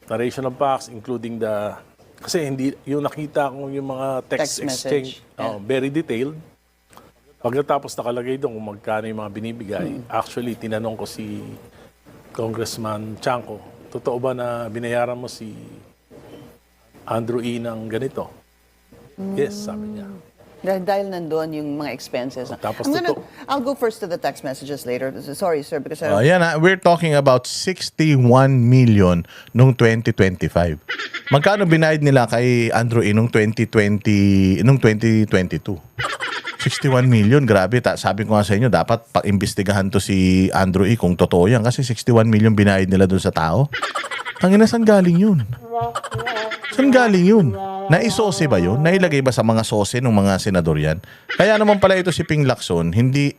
narration of facts, including the... Kasi hindi, yung nakita ko yung mga text exchange, very detailed. Pagkatapos nakalagay doon kung magkano yung mga binibigay, actually, tinanong ko si Congressman Chanco, totoo ba na binayaran mo si Andrew E. ng ganito? Yes, sabi niya. Dahil nandoon yung mga expenses. Tapos I'll go first to the text messages later. Sorry, sir, because we're talking about 61 million nung 2025. Magkano binayad nila kay Andrew E. nung 2022? 61 million, grabe. Sabi ko nga sa inyo, dapat pag-imbestigahan to si Andrew E. kung totoo yan. Kasi 61 million binayad nila dun sa tao. Tangina, saan galing yun? Saan galing yun? Naisose ba yun? Nailagay ba sa mga sose ng mga senador yan? Kaya naman pala ito si Ping Lacson, hindi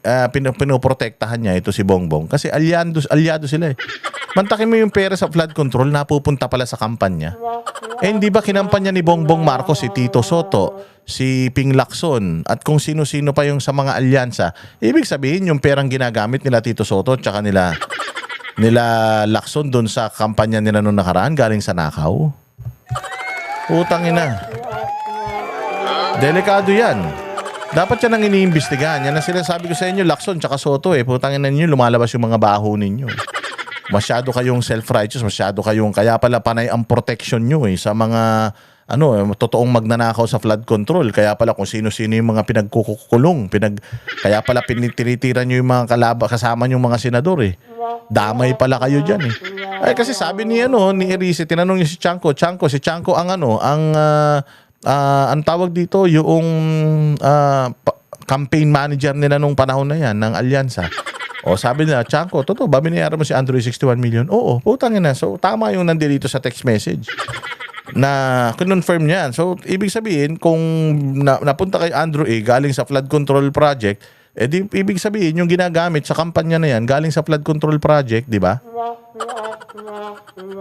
pinoprotektahan niya ito si Bongbong kasi alyado sila eh. Mantakin mo yung pera sa flood control, napupunta pala sa kampanya. Eh hindi ba kinampanya ni Bongbong Marcos si Tito Soto, si Ping Lacson at kung sino-sino pa yung sa mga alyansa? Ibig sabihin yung perang ginagamit nila Tito Soto at saka nila Lacson doon sa kampanya nila noong nakaraan galing sa nakaw. Utang ina. Delikado yan. Dapat yan ang iniimbestigahan. Yan ang sinasabi ko sa inyo, Lacson tsaka Soto eh. Putang ina ninyo, lumalabas yung mga baho ninyo. Masyado kayong self-righteous, masyado kayong, kaya pala panay ang protection nyo eh sa mga, totoong magnanakaw sa flood control. Kaya pala kung sino-sino yung mga pinagkukulong, kaya pala tinitira nyo yung mga kasama yung mga senador eh. Damay pala kayo dyan eh. Ay kasi sabi ni Erice, tinanong niya si Chanco ang tawag dito yung campaign manager nila nung panahon na yan ng alyansa. O sabi nila, Chanco, totoo ba binayaran mo si Andrew 61 million? Oo, putangin na. So tama yung nandito sa text message na confirm niyan. So ibig sabihin kung napunta kay Andrew galing sa flood control project, ibig sabihin yung ginagamit sa kampanya na yan galing sa flood control project, di ba?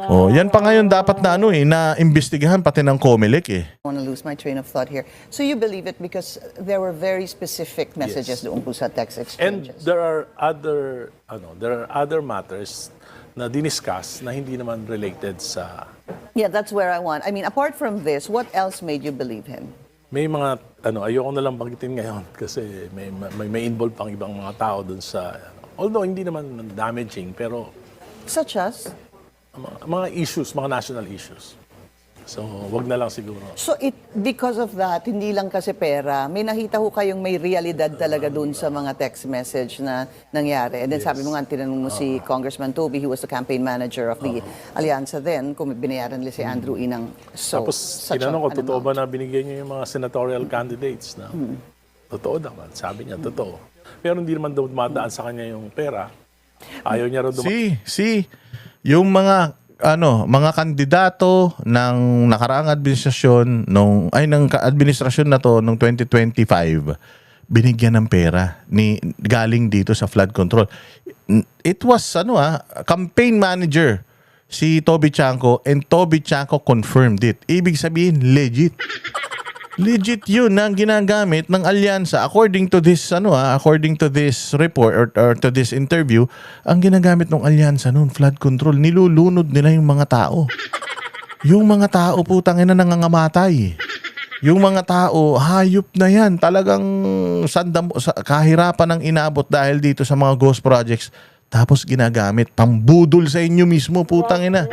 Oh, yan pa ngayon dapat na na imbestigahan pati ng COMELEC eh. I want to lose my train of thought here. So you believe it because there were very specific messages doon po sa text And exchanges. there are other matters na diniscuss na hindi naman related sa... Yeah, that's where I want. I mean, apart from this, what else made you believe him? May mga, ayoko na lang banggitin ngayon kasi may involved pang ibang mga tao dun sa... although hindi naman damaging, pero... Such as? Mga issues, mga national issues. So, wag na lang siguro. So because of that, hindi lang kasi pera, may nakita ho kayong may realidad talaga dun sa mga text message na nangyari. And then sabi mo nga, tinanong mo si Congressman Toby, he was the campaign manager of the Alyansa then, kung binayaran nila si Andrew E. ng Tapos, tinanong ko, totoo ba na binigay niyo yung mga senatorial candidates na totoo naman. Sabi niya, totoo. Pero hindi naman daw dumadaan sa kanya yung pera. Ayaw niya raw Yung mga kandidato ng nakaraang administrasyon ng administrasyon na to nung 2025 binigyan ng pera galing dito sa flood control. It was campaign manager si Toby Chanco and Toby Chanco confirmed it. Ibig sabihin legit. Legit yun na ang ginagamit ng alyansa according to this report or to this interview. Ang ginagamit ng alyansa noon flood control, nilulunod nila yung mga tao. Yung mga tao putangina nangangamatay. Yung mga tao hayop na yan, talagang kahirapan ang inabot dahil dito sa mga ghost projects. Tapos ginagamit pambudol sa inyo mismo putangina.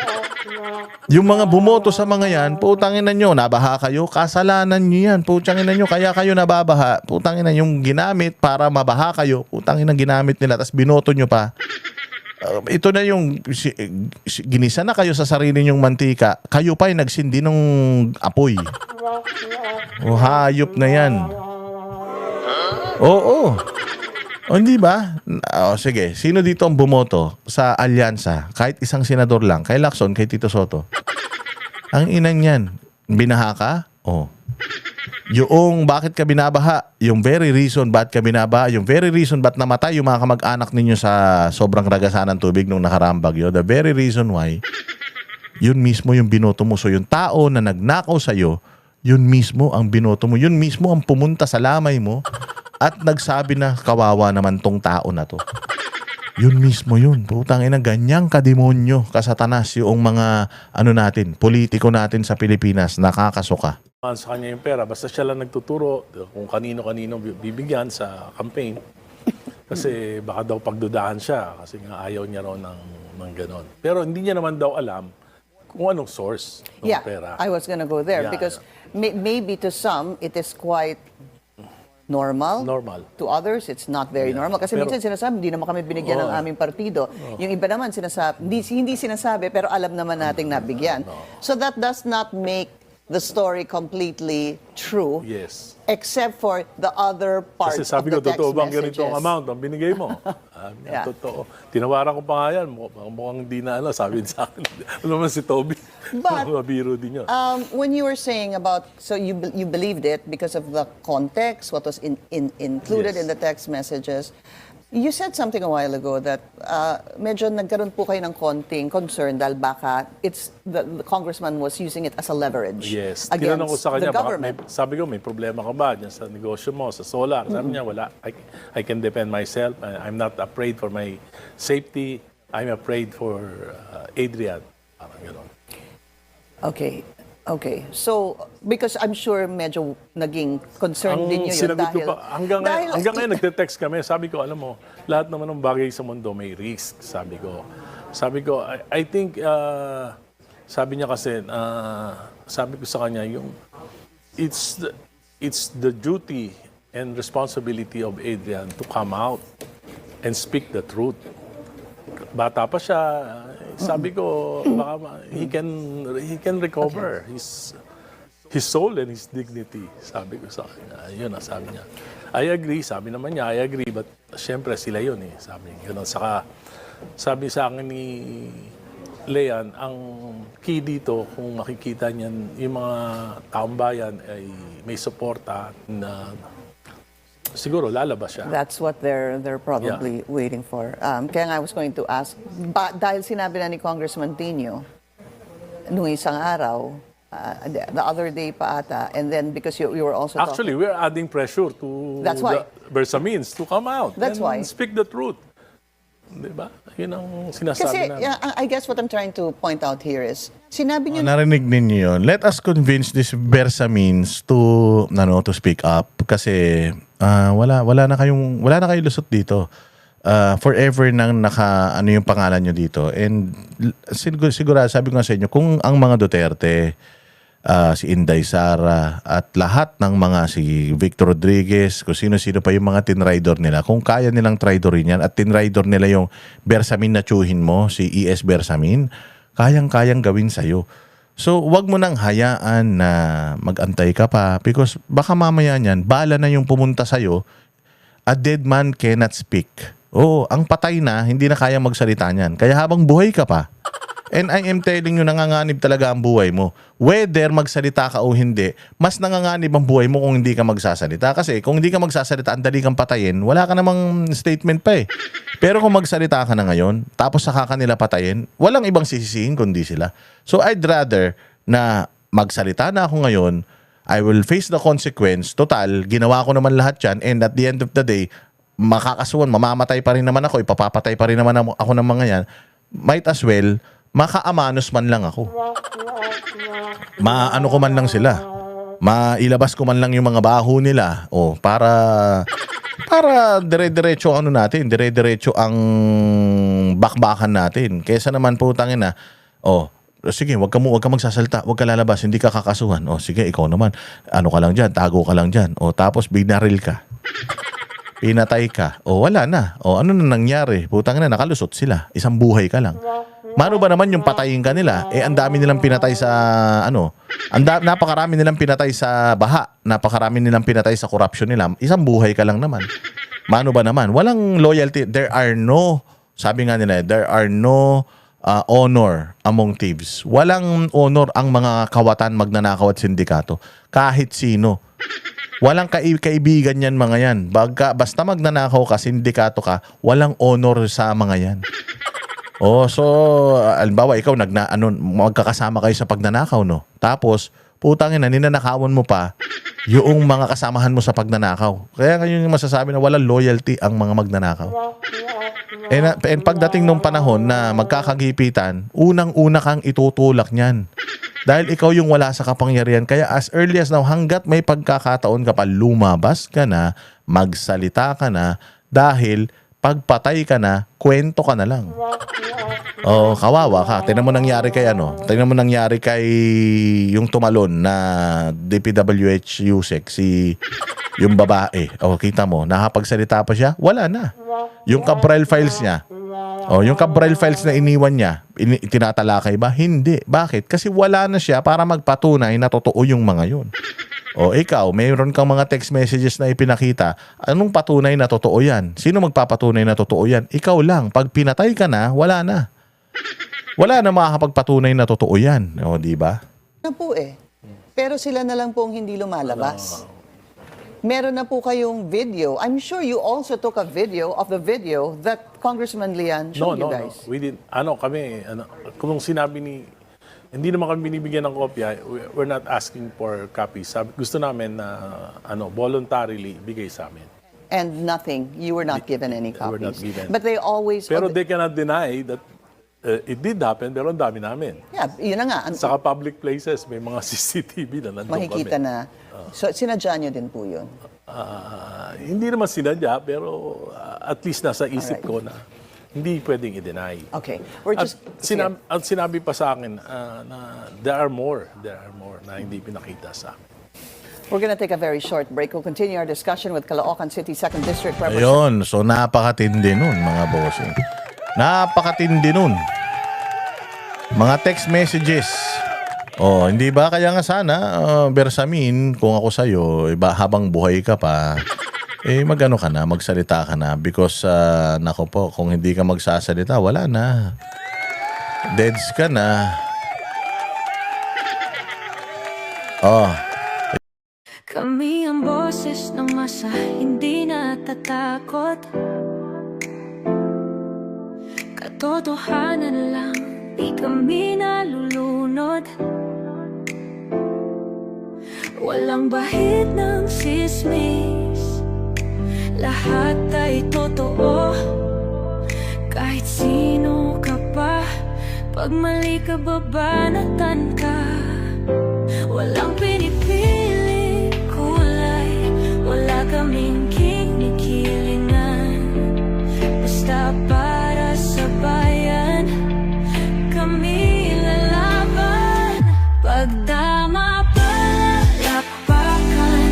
Yung mga bumoto sa mga yan, putangin na nyo, nabaha kayo, kasalanan nyo yan, putangin na nyo, kaya kayo nababaha, putangin na yung ginamit para mabaha kayo, putangin na ginamit nila, tapos binoto nyo pa. Ito na yung, ginisa na kayo sa sarili nyong mantika, kayo pa yung nagsindi ng apoy. O hayop na yan. Oo. O hindi ba? Sige, sino dito ang bumoto sa alyansa? Kahit isang senador lang. Kay Lacson, kay Tito Soto. Ang inang yan, binaha ka? Yung bakit ka binabaha, yung very reason bakit ka binabaha, yung very reason ba't namatay yung mga kamag-anak ninyo sa sobrang ragasan ng tubig nung nakaraang bagyo, the very reason why, yun mismo yung binoto mo. So yung tao na nagnakaw sa'yo, yun mismo ang binoto mo. Yun mismo ang pumunta sa lamay mo at nagsabi na kawawa naman tong tao na to. Yun mismo yun. Putang ina, ganyang kademonyo, kasatanas yung mga natin, politiko natin sa Pilipinas, nakakasuka. Sa kanya yung pera, basta siya lang nagtuturo kung kanino-kanino bibigyan sa campaign. Kasi baka daw pagdudahan siya kasi nga ayaw niya raw ng ganon. Pero hindi niya naman daw alam kung anong source ng pera. I was gonna go there because maybe to some it is quite normal. To others, it's not very normal. Kasi minsan sinasabi, hindi naman kami binigyan ng aming partido. Yung iba naman sinasabi, hindi sinasabi, pero alam naman nating nabigyan. So that does not make the story completely true. Yes. Except for the other part Kasi sabi of ko, the text totoo bang messages. ganitong amount ang binigay mo? Totoo. Tinawaran ko pa nga yan. Mukhang di na sabi sa akin. Ano naman si Toby? But, mabiro din yun. when you were saying about, so you believed it because of the context, what was included in the text messages. You said something a while ago that medyo nagkaroon po kayo ng konting concern dahil baka the congressman was using it as a leverage Yes. against Tinanong ko sa the kanya, government. sabi ko, may problema ka ba dyan sa negosyo mo, sa solar? Sabi niya, wala. I can defend myself. I'm not afraid for my safety. I'm afraid for Adrian. Parang gano'n. Okay. So, because I'm sure medyo naging concern din nyo yun sinagot ko dahil... pa, hanggang ngayon nagte-text kami, sabi ko, alam mo, lahat naman ng bagay sa mundo may risk, sabi ko. I think, sabi niya kasi, sabi ko sa kanya, it's the duty and responsibility of Adrian to come out and speak the truth. Bata pa siya, sabi ko, baka he can recover his soul and his dignity. Sabi ko sa kanya, yun ang sabi niya. I agree, sabi naman niya, I agree, but syempre sila yun eh. Sabi gano'n. Saka sabi sa akin ni Leanne, ang key dito, kung makikita niyan, yung mga taong bayan ay may suporta na siguro lalabas siya. That's what they're probably waiting for. Kaya nga I was going to ask, dahil sinabi na ni Congressman Tino, nung isang araw, the other day pa ata, and then because you were also Actually, we're adding pressure to That's why. the Bersamins to come out That's and why. speak the truth. Diba? Yun ang sinasabi Kasi namin. I guess what I'm trying to point out here is, sinabi niyo Narinig ninyo yun. Let us convince this Bersamins to speak up kasi wala na kayong lusot dito. Forever nang yung pangalan nyo dito. And siguro sabi ko nga sa inyo, kung ang mga Duterte, si Inday Sara at lahat ng mga si Victor Rodriguez, kung sino-sino pa yung mga tinrider nila, kung kaya nilang tridorin yan at tinrider nila yung Bersamin na tsuhin mo, si E.S. Bersamin, kayang-kayang gawin sa'yo. So, wag mo nang hayaan na mag-antay ka pa because baka mamaya niyan, bala na yung pumunta sa'yo, a dead man cannot speak. Oo, ang patay na, hindi na kaya magsalita niyan. Kaya habang buhay ka pa, and I am telling you, nanganganib talaga ang buhay mo. Whether magsalita ka o hindi, mas nanganganib ang buhay mo kung hindi ka magsasalita. Kasi kung hindi ka magsasalita, ang dali kang patayin, wala ka namang statement pa eh. Pero kung magsalita ka na ngayon, tapos saka ka nila patayin, walang ibang sisisihin kundi sila. So I'd rather na magsalita na ako ngayon, I will face the consequence. Total, ginawa ko naman lahat yan, and at the end of the day, makakasuhan, mamamatay pa rin naman ako, ipapapatay pa rin naman ako ng mga yan. Might as well, makaamanos man lang ako. Maano ko man lang sila. Mailabas ko man lang yung mga baho nila. O, para dire-diretso natin, dire-diretso ang bakbakan natin. Kesa naman putangin na, sige, wag ka magsasalta, wag ka lalabas, hindi ka kakasuhan. Sige, ikaw naman, ano ka lang dyan, tago ka lang dyan. Tapos binaril ka. Pinatay ka. Wala na. Ano na nangyari? Putangin na, nakalusot sila. Isang buhay ka lang. Mano ba naman yung patayin ka nila? Ang dami nilang pinatay sa napakarami nilang pinatay sa baha. Napakarami nilang pinatay sa corruption nila. Isang buhay ka lang naman. Mano ba naman? Walang loyalty. Sabi nga nila, there are no honor among thieves. Walang honor ang mga kawatan, magnanakaw at sindikato. Kahit sino. Walang kaibigan yan mga yan. Basta magnanakaw ka, sindikato ka, walang honor sa mga yan. So, halimbawa, ikaw, magkakasama kayo sa pagnanakaw, no? Tapos, putangin na, ninanakawan mo pa yung mga kasamahan mo sa pagnanakaw. Kaya ngayon yung masasabi na walang loyalty ang mga magnanakaw. And pagdating nung panahon na magkakagipitan, unang-una kang itutulak niyan. Dahil ikaw yung wala sa kapangyarihan. Kaya as early as now, hanggat may pagkakataon ka pa, lumabas ka na, magsalita ka na, dahil pagpatay ka na, kwento ka na lang. Oh, kawawa ka. Tingnan mo nangyari kay Tingnan mo nangyari kay yung tumalon na DPWH Yusek, yung babae. Oh, kita mo, nakapagsalita pa siya? Wala na. Yung Cabral files niya. Oh, yung Cabral files na iniwan niya, tinatalakay ba? Hindi. Bakit? Kasi wala na siya para magpatunay na totoo yung mga yun. O ikaw, mayroon kang mga text messages na ipinakita. Anong patunay na totoo yan? Sino magpapatunay na totoo yan? Ikaw lang. Pag pinatay ka na, wala na. Wala na makakapagpatunay na totoo yan. O, di ba? Na po eh. Pero sila na lang pong hindi lumalabas. Meron na po kayong video. I'm sure you also took a video of the video that Congressman Lian showed you guys. We didn't. Kung sinabi hindi naman kami binibigyan ng kopya, we're not asking for copies. Gusto namin na voluntarily bigay sa amin. And nothing. You were not given any were not copies. given. But they always... Pero they cannot deny that it did happen, pero ang dami namin. Yeah, yun na nga. Saka public places, may mga CCTV na nandun Makikita kami. na. So, sinadya nyo din po yun. Hindi naman sinadya, pero at least nasa isip ko na hindi pwedeng i-deny. Okay. We're just... At sinabi pa sa akin na there are more na hindi pinakita sa amin. We're gonna take a very short break. We'll continue our discussion with Caloocan City 2nd District Representative. Ayun, so napakatindi nun, mga bossing. Napakatindi nun. Mga text messages. Oh, hindi ba? Kaya nga sana, Bersamin, kung ako sa'yo, iba, habang buhay ka pa, magano ka na, magsalita ka na. Because, nako po, kung hindi ka magsasalita, wala na. Deads ka na. Oh. Kami ang boses ng masa, hindi natatakot. Katotohanan lang, di kami nalulunod. Walang bahid ng sismis, lahat ay totoo. Kahit sino ka pa, pag mali ka babanatan ka. Walang pinipili kulay, wala kaming kinikilingan. Basta para sa bayan, kami lalaban. Pag tama palapakan,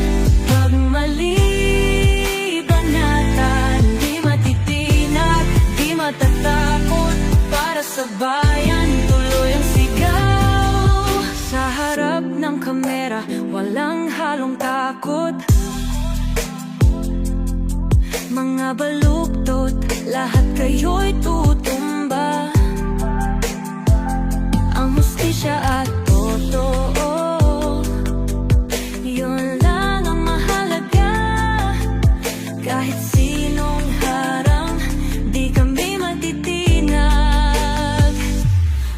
pag mali banatan. Di matitinag, di matatakot, para sa bayan tuloy ang sigaw. Sa harap ng kamera, walang halong takot. Mga baluktot, lahat kayo'y tutumba. Ang hustisya at totoo, yun lang ang mahalaga. Kahit sinong harang, di kami matitinag.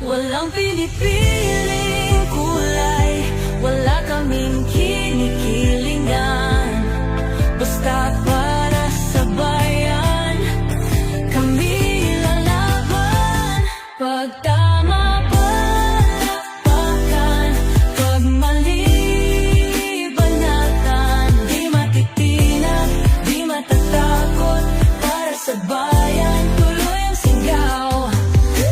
Walang pinipiling kulay, wala kaming kinikilingan. Basta para sa bayan, kami lalaban. Pag tama palapakan, pag mali banatan. Di matitinag, di matatakot, para sa bayan tuloy ang sigaw.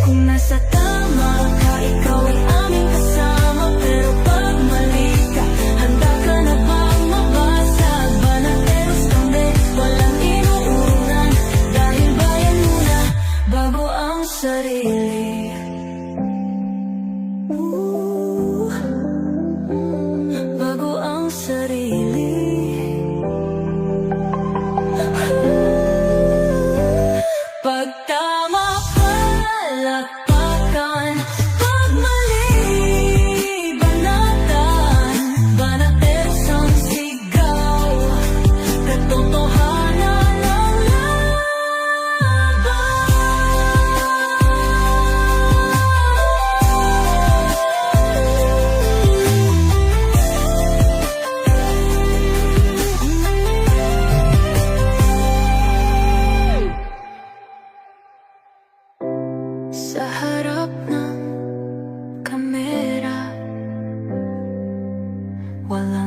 Kung nasa tama ka, ikaw ay aming kasama. Pero pag mali ka, handa ka na bang mabasag? Banateros kami, walang inuunan. Dahil bayan muna, bago ang sarili. Bago ang sarili. Pag tama palapakan, pag mali banatan. Banateros ang sigaw, katotohanan ang laban. Wala